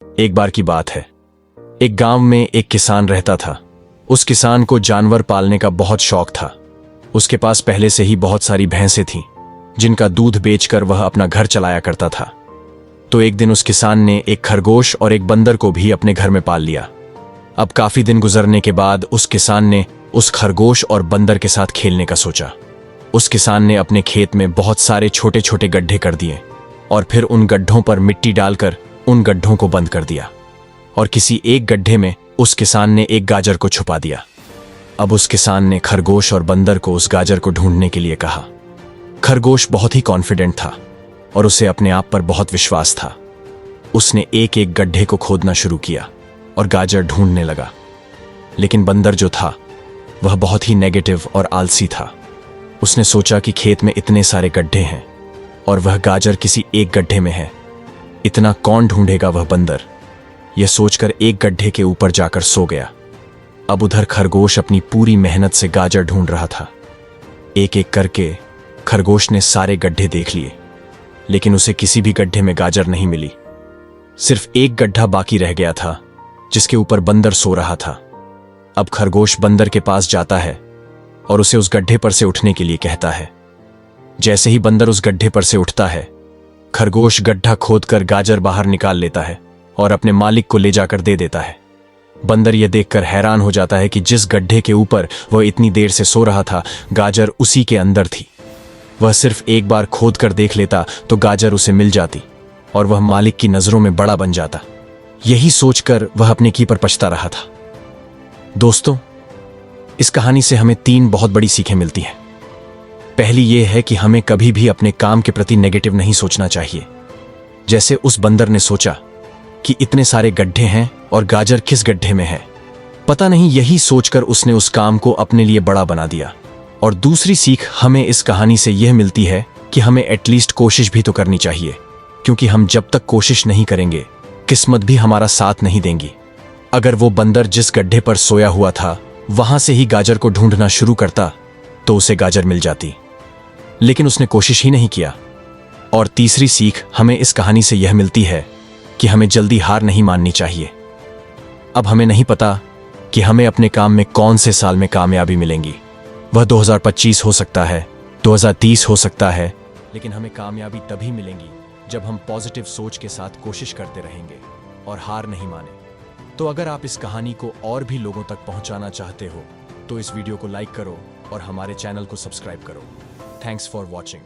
एक बार की बात है, एक गांव में एक किसान रहता था। उस किसान को जानवर पालने का बहुत शौक था। उसके पास पहले से ही बहुत सारी भैंसें थीं, जिनका दूध बेचकर वह अपना घर चलाया करता था। तो एक दिन उस किसान ने एक खरगोश और एक बंदर को भी अपने घर में पाल लिया। अब काफी दिन गुजरने के बाद उस किसान ने उस खरगोश और बंदर के साथ खेलने का सोचा। उस किसान ने अपने खेत में बहुत सारे छोटे छोटे गड्ढे कर दिए और फिर उन गड्ढों पर मिट्टी डालकर उन गड्ढों को बंद कर दिया। और किसी एक गड्ढे में उस किसान ने एक गाजर को छुपा दिया। अब उस किसान ने खरगोश और बंदर को उस गाजर को ढूंढने के लिए कहा। खरगोश बहुत ही कॉन्फिडेंट था और उसे अपने आप पर बहुत विश्वास था। उसने एक एक गड्ढे को खोदना शुरू किया और गाजर ढूंढने लगा। लेकिन बंदर जो था वह बहुत ही नेगेटिव और आलसी था। उसने सोचा कि खेत में इतने सारे गड्ढे हैं और वह गाजर किसी एक गड्ढे में है, इतना कौन ढूंढेगा वह बंदर। यह सोचकर एक गड्ढे के ऊपर जाकर सो गया। अब उधर खरगोश अपनी पूरी मेहनत से गाजर ढूंढ रहा था। एक एक करके खरगोश ने सारे गड्ढे देख लिए, लेकिन उसे किसी भी गड्ढे में गाजर नहीं मिली। सिर्फ एक गड्ढा बाकी रह गया था, जिसके ऊपर बंदर सो रहा था। अब खरगोश बंदर के पास जाता है और उसे उस गड्ढे पर से उठने के लिए कहता है। जैसे ही बंदर उस गड्ढे पर से उठता है, खरगोश गड्ढा खोदकर गाजर बाहर निकाल लेता है और अपने मालिक को ले जाकर दे देता है। बंदर यह देखकर हैरान हो जाता है कि जिस गड्ढे के ऊपर वह इतनी देर से सो रहा था, गाजर उसी के अंदर थी। वह सिर्फ एक बार खोद कर देख लेता तो गाजर उसे मिल जाती और वह मालिक की नजरों में बड़ा बन जाता। यही सोचकर वह अपने की पर पछता रहा था। दोस्तों, इस कहानी से हमें 3 बहुत बड़ी सीखें मिलती हैं। पहली यह है कि हमें कभी भी अपने काम के प्रति नेगेटिव नहीं सोचना चाहिए। जैसे उस बंदर ने सोचा कि इतने सारे गड्ढे हैं और गाजर किस गड्ढे में है, पता नहीं, यही सोचकर उसने उस काम को अपने लिए बड़ा बना दिया। और दूसरी सीख हमें इस कहानी से यह मिलती है कि हमें एटलीस्ट कोशिश भी तो करनी चाहिए, क्योंकि हम जब तक कोशिश नहीं करेंगे, किस्मत भी हमारा साथ नहीं देंगी। अगर वो बंदर जिस गड्ढे पर सोया हुआ था वहां से ही गाजर को ढूंढना शुरू करता तो उसे गाजर मिल जाती, लेकिन उसने कोशिश ही नहीं किया। और तीसरी सीख हमें इस कहानी से यह मिलती है कि हमें जल्दी हार नहीं माननी चाहिए। अब हमें नहीं पता कि हमें अपने काम में कौन से साल में कामयाबी मिलेंगी। वह 2025 हो सकता है, 2030 हो सकता है, लेकिन हमें कामयाबी तभी मिलेंगी जब हम पॉजिटिव सोच के साथ कोशिश करते रहेंगे और हार नहीं माने। तो अगर आप इस कहानी को और भी लोगों तक पहुंचाना चाहते हो तो इस वीडियो को लाइक करो और हमारे चैनल को सब्सक्राइब करो। Thanks for watching.